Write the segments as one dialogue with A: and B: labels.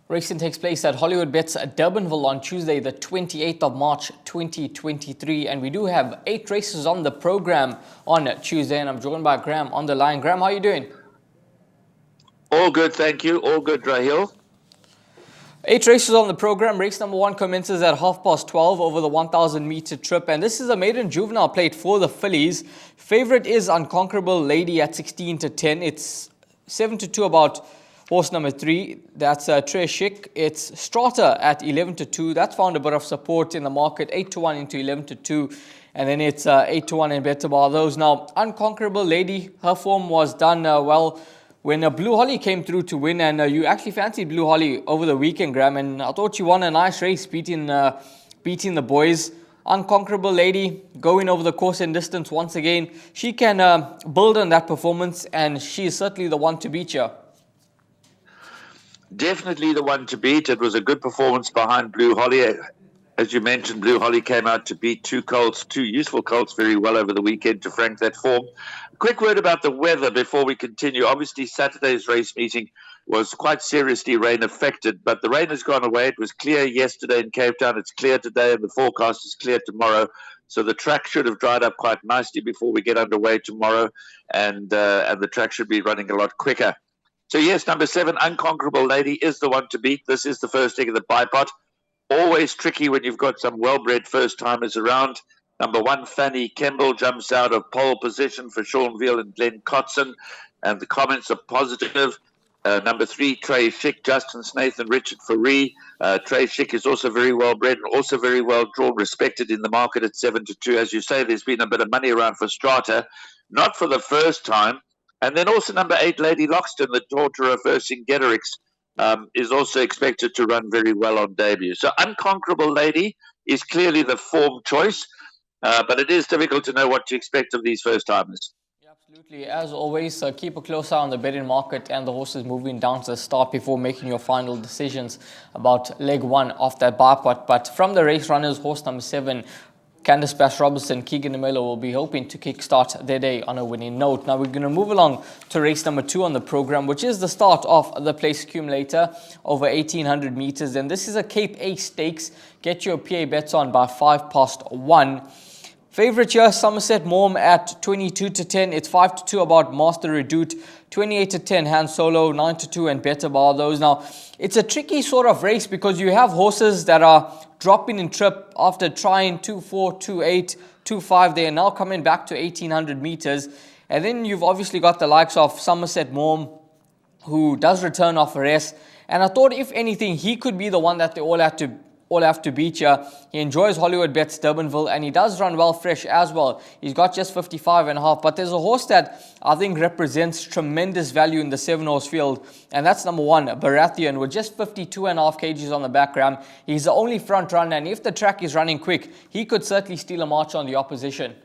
A: Racing takes place at Hollywoodbets Durbanville on Tuesday, the 28th of March, 2023. And we do have 8 races on the program on Tuesday. And I'm joined by Graham on the line. Graham, how are you doing?
B: All good, thank you. All good, Rahil.
A: 8 races on the program. Race number 1 commences at 12:30 over the 1,000 meter trip. And this is a maiden juvenile plate for the fillies. Favorite is Unconquerable Lady at 16-10. It's 7-2 about horse number 3, that's Treshik. It's Strata at 11-2. That's found a bit of support in the market. 8-1 into 11-2. And then it's 8-1 in better bar those. Now, Unconquerable Lady, her form was done well when Blue Holly came through to win. And you actually fancied Blue Holly over the weekend, Graham. And I thought you won a nice race beating the boys. Unconquerable Lady going over the course and distance once again. She can build on that performance, and she is certainly the one to beat you.
B: Definitely the one to beat. It was a good performance behind Blue Holly. As you mentioned, Blue Holly came out to beat two useful colts very well over the weekend to frank that form. A quick word about the weather before we continue. Obviously, Saturday's race meeting was quite seriously rain affected, but the rain has gone away. It was clear yesterday in Cape Town. It's clear today, and the forecast is clear tomorrow. So the track should have dried up quite nicely before we get underway tomorrow, and the track should be running a lot quicker. So yes, number 7, Unconquerable Lady, is the one to beat. This is the first egg of the bipot. Always tricky when you've got some well-bred first-timers around. Number 1, Fanny Kemble, jumps out of pole position for Sean Veal and Glenn Cotson, and the comments are positive. Number 3, Trey Schick, Justin Snaith and Richard Faree. Trey Schick is also very well-bred and also very well-drawn, respected in the market at 7-2. As you say, there's been a bit of money around for Strata, not for the first time. And then also number 8, Lady Loxton, the daughter of Vercingetorix, is also expected to run very well on debut. So Unconquerable Lady is clearly the form choice, but it is difficult to know what to expect of these first-timers.
A: Yeah, absolutely. As always, keep a close eye on the betting market and the horses moving down to the start before making your final decisions about leg 1 of that bipot. But from the race runners, horse number 7, Candice Bass-Robertson, Keegan DeMello will be hoping to kickstart their day on a winning note. Now we're going to move along to race number 2 on the program, which is the start of the place accumulator over 1,800 meters. And this is a Cape A Stakes. Get your PA bets on by 1:05. Favorite here, Somerset Morm at 22-10. It's 5-2 about Master Redoute. 28-10 Han Solo, 9-2 and Better Bar those. Now, it's a tricky sort of race because you have horses that are dropping in trip after trying 2-4, 2-8, 2-5. They are now coming back to 1,800 meters. And then you've obviously got the likes of Somerset Morm, who does return off a rest. And I thought, if anything, he could be the one that they all have to beat you. He enjoys Hollywoodbets Durbanville, and he does run well fresh as well. He's got just 55.5, but there's a horse that I think represents tremendous value in the 7-horse field, and that's number 1, Baratheon, with just 52.5 kgs on the background. He's the only front runner, and if the track is running quick, he could certainly steal a march on the opposition.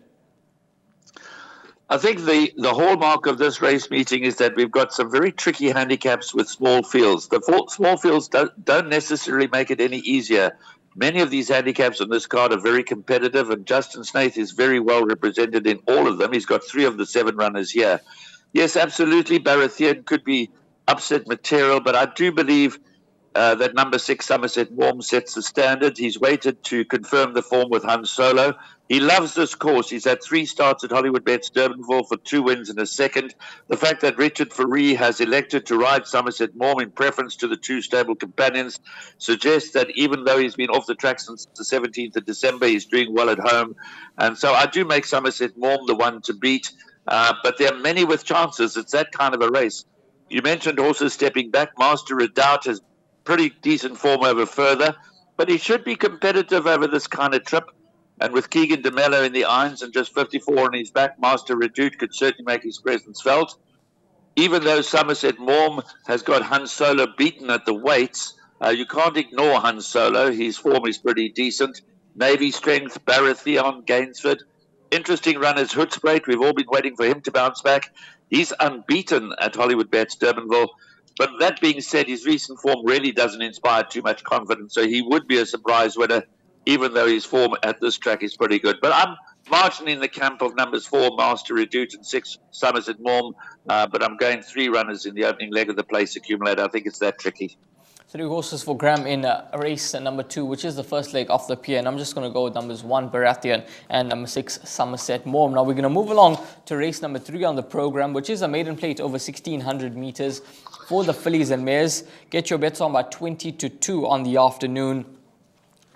B: I think the hallmark of this race meeting is that we've got some very tricky handicaps with small fields. The small fields don't necessarily make it any easier. Many of these handicaps on this card are very competitive, and Justin Snaith is very well represented in all of them. He's got 3 of the 7 runners here. Yes, absolutely, Baratheon could be upset material, but I do believe that number 6, Somerset Morm, sets the standard. He's waited to confirm the form with Han Solo. He loves this course. He's had 3 starts at Hollywoodbets Durbanville for 2 wins and a second. The fact that Richard Faree has elected to ride Somerset Morm in preference to the 2 stable companions suggests that even though he's been off the track since the 17th of December, he's doing well at home. And so I do make Somerset Morm the one to beat. But there are many with chances. It's that kind of a race. You mentioned horses stepping back. Master Redoute has pretty decent form over further, but he should be competitive over this kind of trip. And with Keegan DeMello in the irons and just 54 on his back, Master Redoute could certainly make his presence felt. Even though Somerset Morm has got Han Solo beaten at the weights, you can't ignore Han Solo. His form is pretty decent. Navy Strength, Baratheon, Gainsford. Interesting runners, Hoodspray. We've all been waiting for him to bounce back. He's unbeaten at Hollywoodbets Durbanville. But that being said, his recent form really doesn't inspire too much confidence, so he would be a surprise winner, even though his form at this track is pretty good. But I'm marching in the camp of numbers 4, Master Redoute, and 6, Somerset Morm, but I'm going 3 runners in the opening leg of the place accumulator. I think it's that tricky.
A: Three horses for Graham in race number 2, which is the first leg of the pier. And I'm just going to go with numbers 1, Baratheon, and number 6, Somerset Maugham. Now we're going to move along to race number 3 on the program, which is a maiden plate over 1,600 meters for the fillies and mares. Get your bets on by 20 to 2 on the afternoon.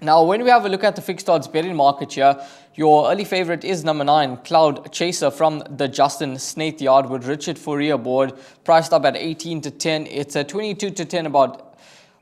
A: Now, when we have a look at the fixed odds betting market here, your early favourite is number 9, Cloud Chaser from the Justin Snaith Yard with Richard Fourie aboard, priced up at 18 to 10. It's a 22 to 10 about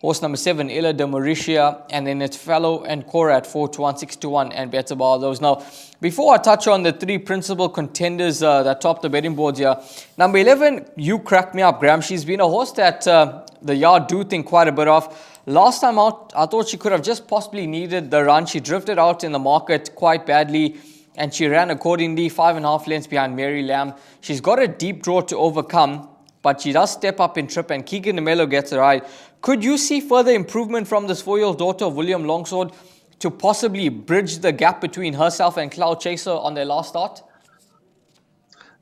A: horse number 7, Illa de Mauritia, and then it's Fallow and Cora at 4 to 1, 6 to 1, and better bar those. Now, before I touch on the 3 principal contenders that top the betting boards here, number 11, You Crack Me Up, Graham. She's been a horse that the yard do think quite a bit of. Last time out, I thought she could have just possibly needed the run. She drifted out in the market quite badly, and she ran accordingly, 5.5 lengths behind Mary Lamb. She's got a deep draw to overcome, but she does step up in trip, and Keegan DeMello gets a ride. Could you see further improvement from this 4-year-old daughter of William Longsword to possibly bridge the gap between herself and Cloud Chaser on their last start?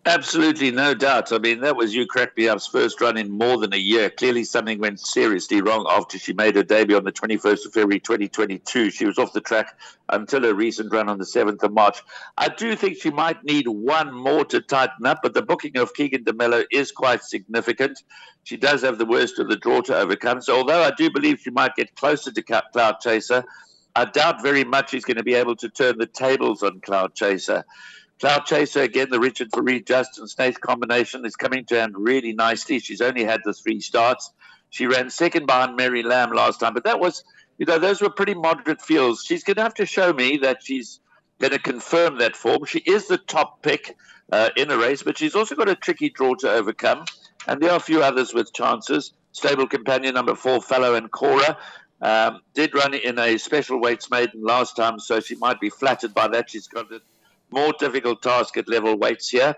B: Absolutely, no doubt. I mean, that was You Crack Me Up's first run in more than a year. Clearly something went seriously wrong after she made her debut on the 21st of February 2022. She was off the track until her recent run on the 7th of March. I do think she might need one more to tighten up, but the booking of Keegan DeMello is quite significant. She does have the worst of the draw to overcome. So although I do believe she might get closer to Cloud Chaser, I doubt very much she's going to be able to turn the tables on Cloud Chaser. Cloud Chaser, again, the Richard Fourie, Justin Snaith combination is coming to hand really nicely. She's only had the 3 starts. She ran second behind Mary Lamb last time, but that was, those were pretty moderate fields. She's going to have to show me that she's going to confirm that form. She is the top pick in a race, but she's also got a tricky draw to overcome, and there are a few others with chances. Stable companion number 4, Fallow and Cora, did run in a special weights maiden last time, so she might be flattered by that. She's got a more difficult task at level weights here.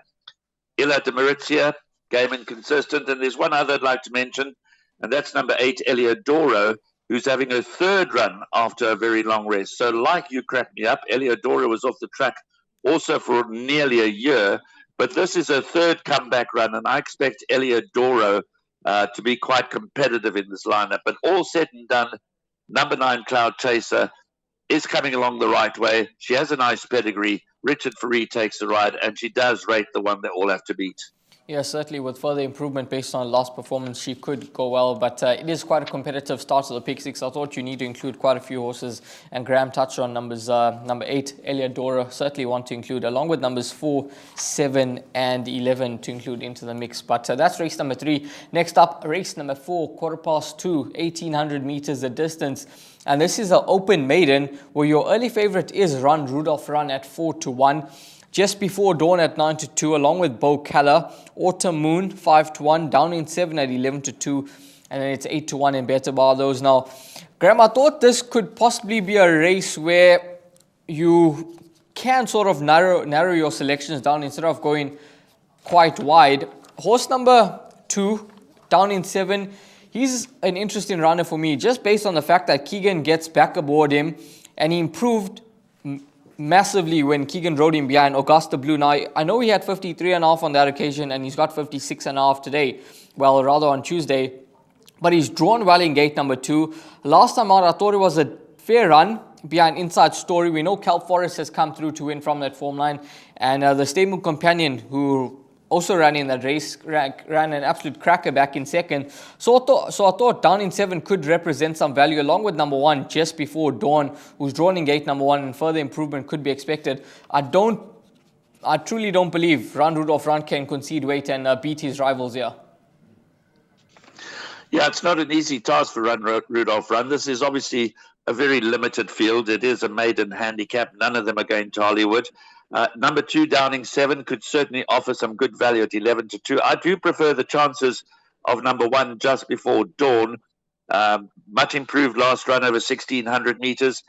B: Illa de Mauritia, game inconsistent. And there's one other I'd like to mention, and that's number 8, Eliodoro, who's having her 3rd run after a very long rest. So like You Crack Me Up, Eliodoro was off the track also for nearly a year, but this is her 3rd comeback run, and I expect Eliodoro to be quite competitive in this lineup. But all said and done, number 9, Cloud Chaser, is coming along the right way. She has a nice pedigree. Richard Fourie takes the ride, and she does rate the one they all have to beat.
A: Yeah, certainly with further improvement based on last performance, she could go well, but it is quite a competitive start to the Pick 6. I thought you need to include quite a few horses, and Graham touched on numbers number 8, Eliodoro, certainly want to include, along with numbers 4, 7, and 11 to include into the mix. But that's race number 3. Next up, race number 4, 2:15, 1,800 meters the distance. And this is an open maiden where your early favorite is Run Rudolph Run at 4 to 1. Just Before Dawn at 9 to 2, along with Bo Keller. Autumn Moon 5 to 1, Down in 7 at 11 to 2, and then it's 8 to 1 in better bar those. Now, Graham, I thought this could possibly be a race where you can sort of narrow your selections down instead of going quite wide. Horse number 2, Down in 7, he's an interesting runner for me, just based on the fact that Keegan gets back aboard him, and he improved massively when Keegan rode him behind Augusta Blue. Now, I know he had 53.5 on that occasion, and he's got 56.5 today. Well, rather on Tuesday. But he's drawn well in gate number 2. Last time out, I thought it was a fair run behind Inside Story. We know Cal Forest has come through to win from that form line. And the stable companion, who also ran in that race, ran an absolute cracker back in second. So I thought Down in 7 could represent some value, along with number 1, Just Before Dawn, who's drawn in gate number 1, and further improvement could be expected. I truly don't believe Run Rudolph Run can concede weight and beat his rivals here.
B: Yeah, it's not an easy task for Run Rudolph Run. This is obviously a very limited field. It is a maiden handicap. None of them are going to Hollywood. Number 2, Downing 7, could certainly offer some good value at 11 to 2. I do prefer the chances of number 1, Just Before Dawn. Much improved last run over 1,600 meters.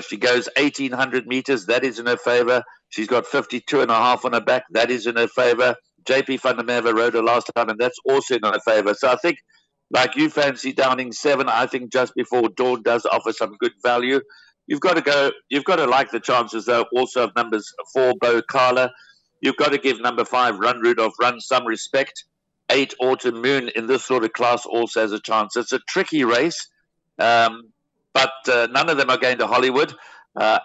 B: She goes 1,800 meters. That is in her favor. She's got 52.5 on her back. That is in her favor. JP van der Merwe rode her last time, and that's also in her favor. So I think, like you fancy Downing 7, I think Just Before Dawn does offer some good value. You've got to like the chances, though, also of numbers 4, Bo Kala. You've got to give number 5, Run Rudolph Run, some respect. 8 Autumn Moon in this sort of class also has a chance. It's a tricky race, but none of them are going to Hollywood,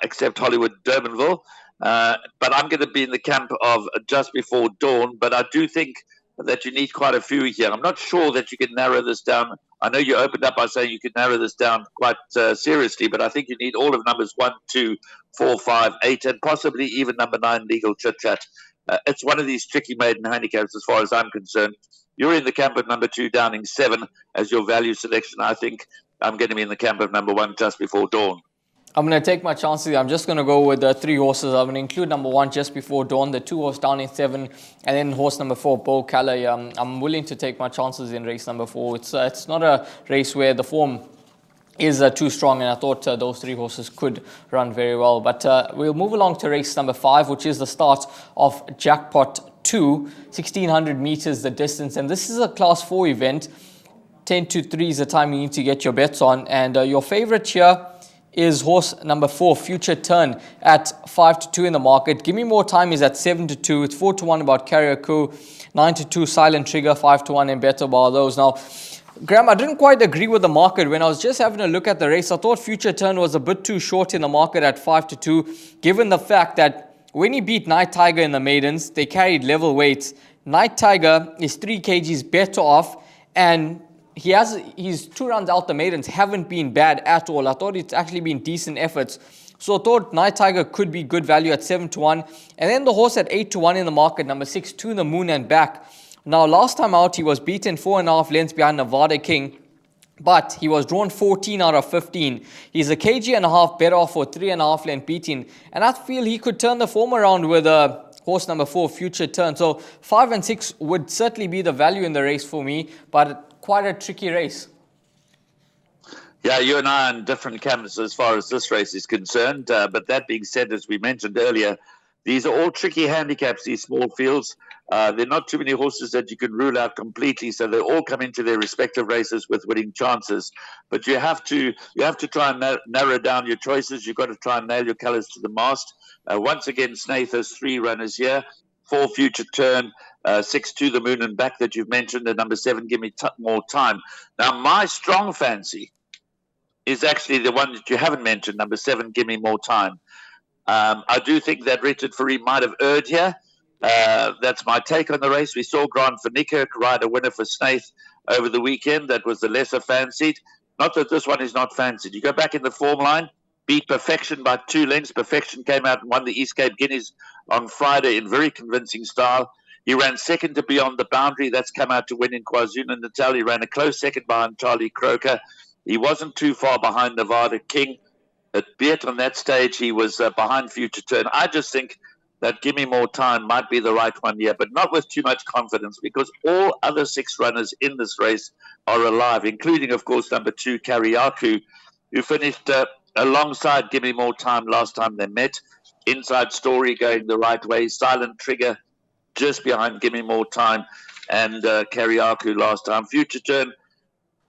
B: except Hollywood Durbanville. But I'm going to be in the camp of Just Before Dawn, but I do think that you need quite a few here. I'm not sure that you can narrow this down. I know you opened up by saying you could narrow this down quite seriously, but I think you need all of numbers 1, 2, 4, 5, 8, and possibly even number 9, Legal Chit Chat. It's one of these tricky maiden handicaps as far as I'm concerned. You're in the camp of number 2, Downing 7 as your value selection. I think I'm going to be in the camp of number 1, Just Before Dawn.
A: I'm going to take my chances. I'm just going to go with the 3 horses. I'm going to include number 1, Just Before Dawn, the 2 horse Downing 7, and then horse number 4, Bo Calais. I'm willing to take my chances in race number 4. It's not a race where the form is too strong, and I thought those 3 horses could run very well. But we'll move along to race number 5, which is the start of Jackpot 2, 1,600 meters the distance, and this is a class 4 event. 10 to 3 is the time you need to get your bets on, and your favorite here is horse number 4, Future Turn, at 5 to 2 in the market. Give Me More Time is at 7 to 2. It's 4 to 1 about Carrier Coup, 9 to 2 Silent Trigger, 5 to 1 and Better Bar those. Now, Graham, I didn't quite agree with the market. When I was just having a look at the race, I thought Future Turn was a bit too short in the market at 5 to 2, given the fact that when he beat Night Tiger in the maidens, they carried level weights. Night Tiger is 3 kgs better off, and his 2 runs out the maidens haven't been bad at all. I thought it's actually been decent efforts. So I thought Night Tiger could be good value at 7 to 1. And then the horse at 8 to 1 in the market, number 6, To the Moon and Back. Now, last time out, he was beaten 4.5 lengths behind Nevada King, but he was drawn 14 out of 15. He's a kg and a half better off for 3.5 length beating. And I feel he could turn the form around with horse number 4, Future Turn. So 5 and 6 would certainly be the value in the race for me, but quite a tricky race.
B: Yeah, you and I are in different camps as far as this race is concerned. But that being said, as we mentioned earlier, these are all tricky handicaps, these small fields. There are not too many horses that you can rule out completely, so they all come into their respective races with winning chances. But you have to try and narrow down your choices. You've got to try and nail your colours to the mast. Once again, Snaith has 3 runners here. 4, Future Turn, 6, To the Moon and Back that you've mentioned, and number 7, Give Me More Time. Now, my strong fancy is actually the one that you haven't mentioned, number 7, Give Me More Time. I do think that Richard Fourie might have erred here. That's my take on the race. We saw Grant van Niekerk ride a winner for Snaith over the weekend. That was the lesser fancied. Not that this one is not fancied. You go back in the form line, beat Perfection by 2 lengths. Perfection came out and won the East Cape Guineas on Friday in very convincing style. He ran second to Beyond the Boundary. That's come out to win in KwaZulu-Natal. He ran a close second behind Charlie Croker. He wasn't too far behind Nevada King. Albeit on that stage, he was behind Future Turn. I just think that Give Me More Time might be the right one here, but not with too much confidence, because all other 6 runners in this race are alive, including, of course, number 2, Kariaku, who finished alongside Give Me More Time last time they met. Inside Story going the right way. Silent Trigger just behind Give Me More Time, and Kariaku last time. Future Turn,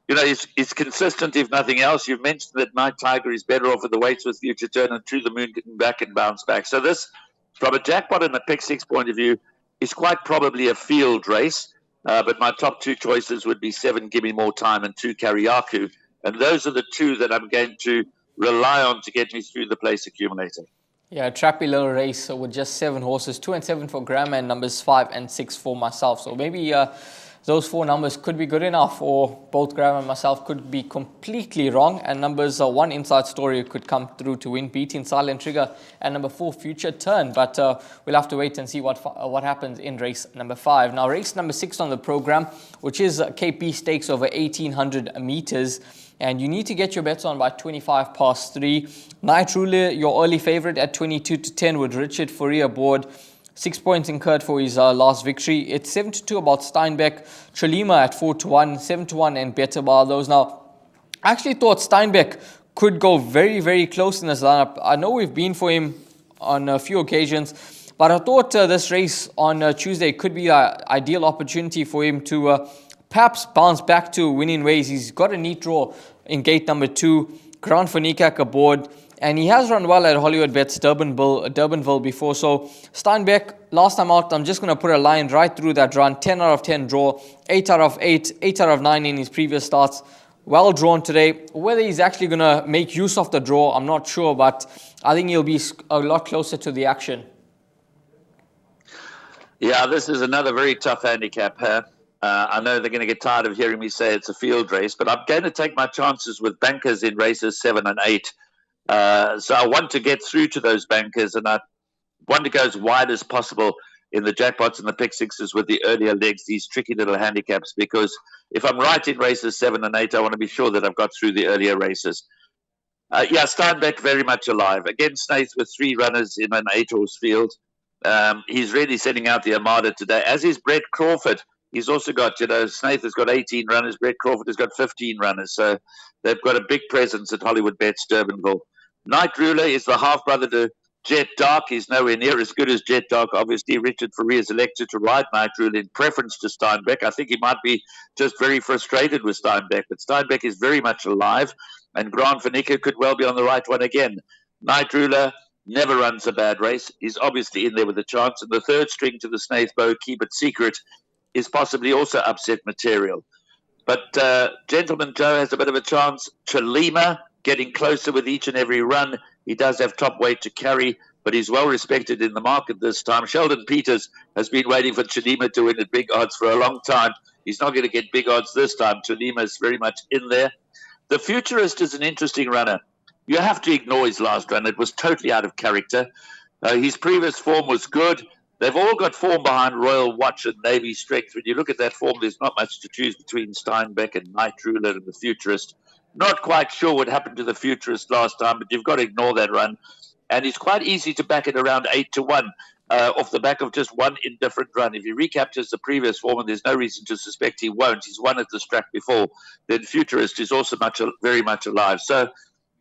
B: you know, it's consistent, if nothing else. You've mentioned that Night Tiger is better off at the weights with Future Turn, and To the Moon getting back and bounce back. So this, from a jackpot and a pick 6 point of view, is quite probably a field race. But my top 2 choices would be 7, Give Me More Time, and 2, Kariaku. And those are the 2 that I'm going to rely on to get me through the place accumulator.
A: Yeah, a trappy little race with just 7 horses, 2 and 7 for Graham, and numbers 5 and 6 for myself. So maybe those 4 numbers could be good enough, or both Graham and myself could be completely wrong. And numbers 1, Inside Story, could come through to win, beating Silent Trigger, and number 4, Future Turn. But we'll have to wait and see what happens in race number 5. Now, race number 6 on the program, which is KP Stakes over 1,800 meters. And you need to get your bets on by 25 past 3. Night Ruler, your early favorite at 22 to 10 with Richard Fourie aboard. 6 points incurred for his last victory. It's 7 to 2 about Steinbeck. Cholima at 4 to 1, 7 to 1 and Better Bar those. Now, I actually thought Steinbeck could go very, very close in this lineup. I know we've been for him on a few occasions, but I thought this race on Tuesday could be an ideal opportunity for him to perhaps bounce back to winning ways. He's got a neat draw in gate number 2. Grant van Niekerk aboard. and he has run well at Hollywoodbets Durbanville before. So Steinbeck, last time out, I'm just going to put a line right through that run. 10 out of 10 draw, 8 out of 8, 8 out of 9 in his previous starts. Well drawn today. Whether he's actually going to make use of the draw, I'm not sure, but I think he'll be a lot closer to the action.
B: Yeah, this is another very tough handicap here. I know they're going to get tired of hearing me say it's a field race, but I'm going to take my chances with bankers in races 7 and 8. So I want to get through to those bankers, and I want to go as wide as possible in the jackpots and the pick sixes with the earlier legs, these tricky little handicaps, because if I'm right in races 7 and 8, I want to be sure that I've got through the earlier races. Steinbeck very much alive. Again, Snaith with 3 runners in an 8-horse field. He's really sending out the Armada today, as is Brett Crawford. He's also got, Snaith has got 18 runners. Brett Crawford has got 15 runners. So they've got a big presence at Hollywoodbets Durbanville. Night Ruler is the half-brother to Jet Dark. He's nowhere near as good as Jet Dark. Obviously, Richard Fourie has elected to ride Night Ruler in preference to Steinbeck. I think he might be just very frustrated with Steinbeck, but Steinbeck is very much alive, and Grant Van Niekerk could well be on the right one again. Night Ruler never runs a bad race. He's obviously in there with a chance. And the third string to the Snaith Bow, Keep It Secret, is possibly also upset material. But Gentleman Joe has a bit of a chance. Chalima getting closer with each and every run. He does have top weight to carry, but he's well respected in the market this time. Sheldon Peters has been waiting for Chalima to win at big odds for a long time. He's not going to get big odds this time. Chalima is very much in there. The Futurist is an interesting runner. You have to ignore his last run. It was totally out of character. His previous form was good. They've all got form behind Royal Watch and Navy Strength. When you look at that form, there's not much to choose between Steinbeck and Night Ruler and the Futurist. Not quite sure what happened to the Futurist last time, but you've got to ignore that run. And it's quite easy to back it around 8-1 off the back of just one indifferent run. If he recaptures the previous form, and there's no reason to suspect he won't, he's won at this track before, then Futurist is also very much alive. So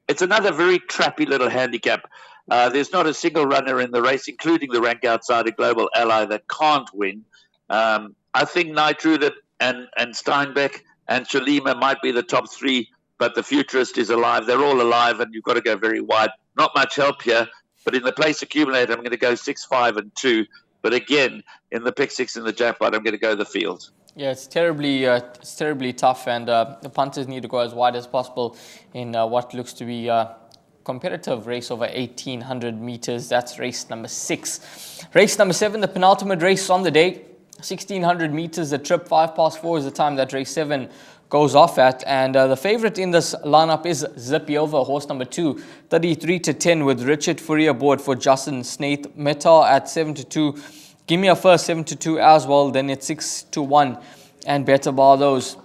B: it's another very trappy little handicap. There's not a single runner in the race, including the rank outsider Global Ally, that can't win. I think Night Ruler and Steinbeck and Chalima might be the top 3, but the Futurist is alive. They're all alive, and you've got to go very wide. Not much help here, but in the place accumulator, I'm going to go 6, 5, and 2. But again, in the pick 6 in the jackpot, I'm going to go the field.
A: Yeah, it's terribly tough, and the punters need to go as wide as possible in what looks to be a competitive race over 1,800 meters. That's race number 6. Race number 7, the penultimate race on the day, 1,600 meters. The trip 4:05 is the time that race 7 goes off at, and the favorite in this lineup is Zippy Over, horse number 2, 33-10, with Richard Fourie aboard for Justin Snaith. Meta at 7-2. Give Me a First 7-2 as well. Then it's 6-1 and better bar those.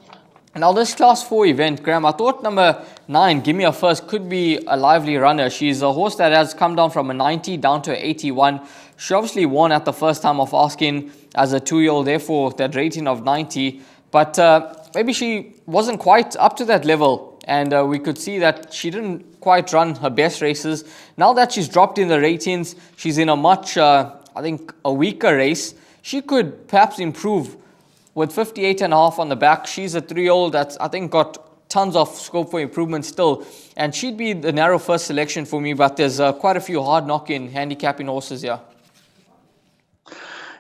A: Now this class 4 event, Graham, I thought number 9, Give Me a First, could be a lively runner. She's a horse that has come down from a 90 down to an 81. She obviously won at the first time of asking as a 2-year-old, therefore that rating of 90. But maybe she wasn't quite up to that level, and we could see that she didn't quite run her best races. Now that she's dropped in the ratings, she's in a much, I think, a weaker race. She could perhaps improve with 58.5 on the back. She's a 3-year-old that's, I think, got tons of scope for improvement still, and she'd be the narrow first selection for me, but there's quite a few hard knock-in handicapping horses here.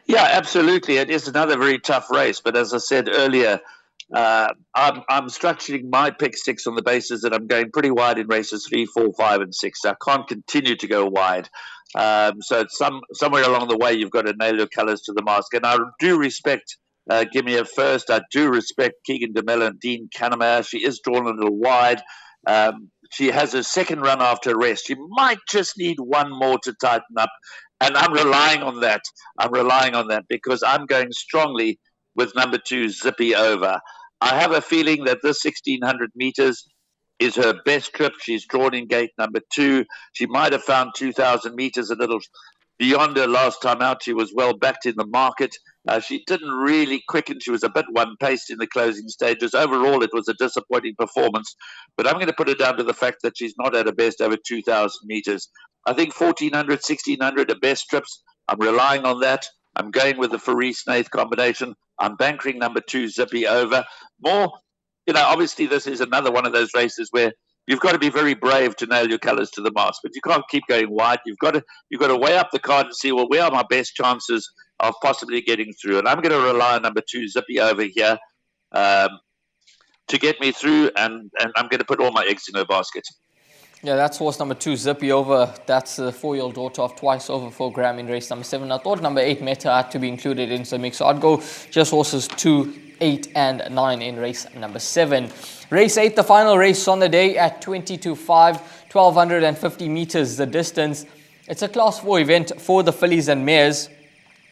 B: Yeah, absolutely. It is another very tough race, but as I said earlier, I'm structuring my pick 6 on the basis that I'm going pretty wide in races 3, 4, 5, and 6. I can't continue to go wide. So somewhere along the way, you've got to nail your colours to the mask. And I do respect Give Me a First. I do respect Keegan DeMille and Dean Cannemare. She is drawn a little wide. She has a second run after rest. She might just need one more to tighten up. And I'm relying on that. Because I'm going strongly with number 2, Zippy Over. I have a feeling that this 1,600 meters is her best trip. She's drawn in gate number 2. She might have found 2,000 meters a little beyond her last time out. She was well backed in the market. She didn't really quicken. She was a bit one-paced in the closing stages. Overall, it was a disappointing performance. But I'm going to put it down to the fact that she's not at her best over 2,000 meters. I think 1,400, 1,600 are best trips. I'm relying on that. I'm going with the Fourie-Snaith combination. I'm bankering number 2, Zippy Over. More, obviously this is another one of those races where you've got to be very brave to nail your colours to the mast. But you can't keep going wide. You've got to weigh up the card and see, well, where are my best chances of possibly getting through? And I'm going to rely on number 2, Zippy Over here, to get me through, and I'm going to put all my eggs in her basket.
A: Yeah, that's horse number 2, Zippy Over. That's the 4-year-old daughter of Twice Over 4 Gram in race number 7. I thought number 8, Meta, had to be included into the mix, so I'd go just horses 2, 8 and 9 in race number 7. Race 8, the final race on the day at 22.5, 1,250 meters the distance. It's a Class 4 event for the fillies and mares.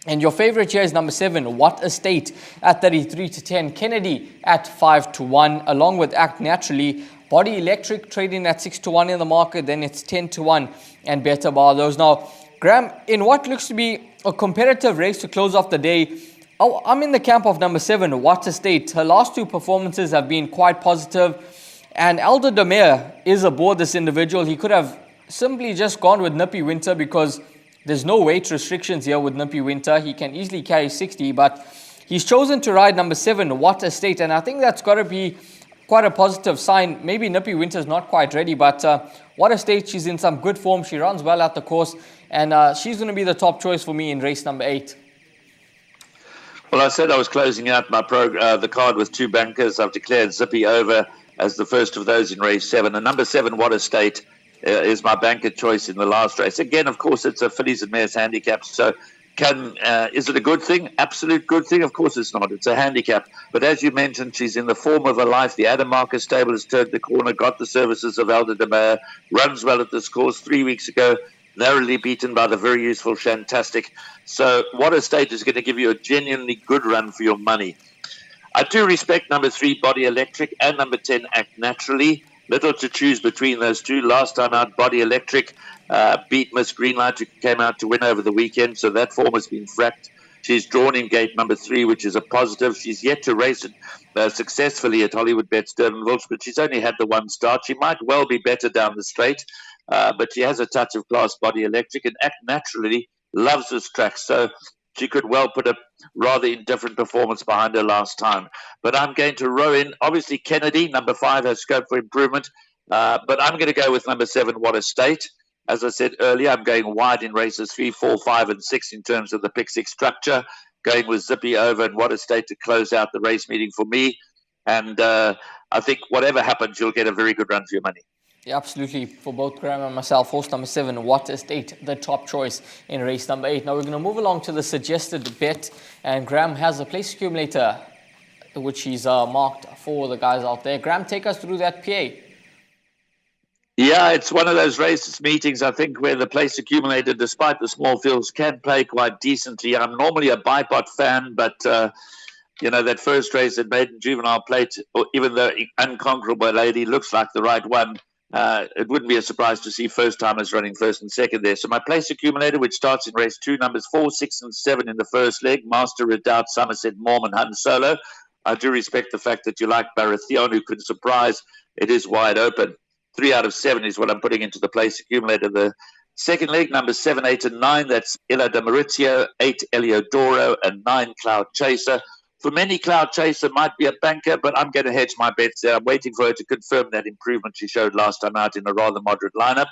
A: And your favorite here is number 7, What Estate at 33-10, Kennedy at 5-1, along with Act Naturally. Body Electric trading at 6-1 in the market, then it's 10-1 and Better Bar those. Now, Graham, in what looks to be a competitive race to close off the day, I'm in the camp of number 7, What Estate. Her last 2 performances have been quite positive, and Elder Demare is aboard this individual. He could have simply just gone with Nippy Winter because there's no weight restrictions here with Nippy Winter. He can easily carry 60, but he's chosen to ride number 7, What Estate, and I think that's got to be quite a positive sign. Maybe Nippy Winter's not quite ready, but What Estate, she's in some good form. She runs well at the course, and she's going to be the top choice for me in race number 8.
B: Well, I said I was closing out my the card with 2 bankers. I've declared Zippy Over as the first of those in race 7. And number 7, What Estate, is my banker choice in the last race. Again, of course, it's a fillies and mares handicap. So is it a good thing? Absolute good thing? Of course it's not. It's a handicap. But as you mentioned, she's in the form of her life. The Adam Marcus stable has turned the corner, got the services of Elder Demare, runs well at this course 3 weeks ago. Narrowly beaten by the very useful Shantastic. So What Estate is going to give you a genuinely good run for your money. I do respect number 3, Body Electric, and number 10, Act Naturally. Little to choose between those 2. Last time out, Body Electric beat Miss Greenlight, who came out to win over the weekend. So that form has been fracked. She's drawn in gate number 3, which is a positive. She's yet to race it successfully at Hollywoodbets Durbanville, but she's only had the 1 start. She might well be better down the straight. But she has a touch of class. Body Electric, and Act Naturally loves this track, so she could well put a rather indifferent performance behind her last time. But I'm going to row in, obviously, Kennedy, number 5, has scope for improvement, but I'm going to go with number 7, What Estate. As I said earlier, I'm going wide in races 3, 4, 5 and 6 in terms of the pick 6 structure, going with Zippy Over and What Estate to close out the race meeting for me. And I think whatever happens, you'll get a very good run for your money.
A: Yeah, absolutely. For both Graham and myself, horse number 7, What Estate, the top choice in race number 8. Now we're going to move along to the suggested bet, and Graham has a place accumulator which he's marked for the guys out there. Graham, take us through that PA.
B: Yeah, it's one of those races meetings, I think, where the place accumulator, despite the small fields, can play quite decently. I'm normally a bipod fan, but that first race at Maiden Juvenile Plate, even though Unconquerable Lady looks like the right one, it wouldn't be a surprise to see first-timers running first and second there. So my place accumulator, which starts in race 2, numbers 4, 6 and 7 in the first leg, Master Redoubt, Somerset, Mormon, Hun Solo. I do respect the fact that you like Baratheon, who could surprise. It is wide open. 3 out of 7 is what I'm putting into the place accumulator. The second leg, numbers 7, 8 and 9, that's Illa de Maurizio, 8 Eliodoro and 9 Cloud Chaser. For many, Cloud Chaser might be a banker, but I'm going to hedge my bets there. I'm waiting for her to confirm that improvement she showed last time out in a rather moderate lineup.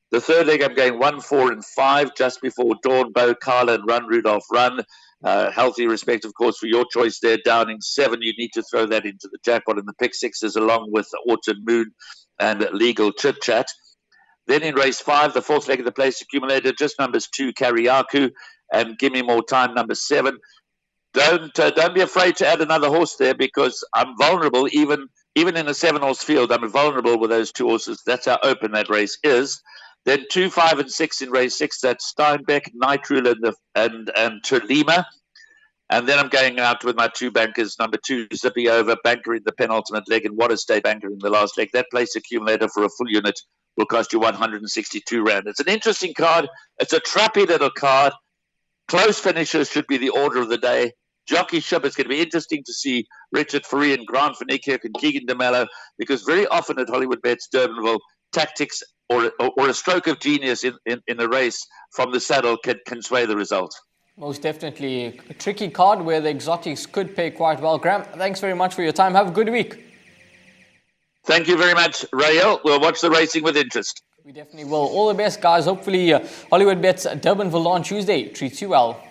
B: The third leg, I'm going 1, 4 and 5, Just Before Dawn, Bo Carla and Run, Rudolph, Run. Healthy respect, of course, for your choice there. Downing 7, you need to throw that into the jackpot and the pick 6s along with Autumn Moon and Legal Chit Chat. Then in race 5, the fourth leg of the place accumulator, just numbers 2, Kariaku, and Give Me More Time, number 7. Don't be afraid to add another horse there, because I'm vulnerable even in a 7-horse field. I'm vulnerable with those 2 horses. That's how open that race is. Then 2, 5 and 6 in race 6. That's Steinbeck, Night Rule and Tolima. And then I'm going out with my 2 bankers, number 2, Zippy Over, banker in the penultimate leg, and What Estate, banker in the last leg. That place accumulator for a full unit will cost you 162 Rand. It's an interesting card. It's a trappy little card. Close finishers should be the order of the day. Jockeyship, it's going to be interesting to see Richard Fourie and Grant van Niekerk and Keegan de Mello, because very often at Hollywoodbets Durbanville, tactics or a stroke of genius in a race from the saddle can sway the result.
A: Most definitely a tricky card where the exotics could pay quite well. Graham, thanks very much for your time. Have a good week.
B: Thank you very much, Rael. We'll watch the racing with interest.
A: We definitely will. All the best, guys. Hopefully, Hollywoodbets Durbanville on Tuesday treats you well.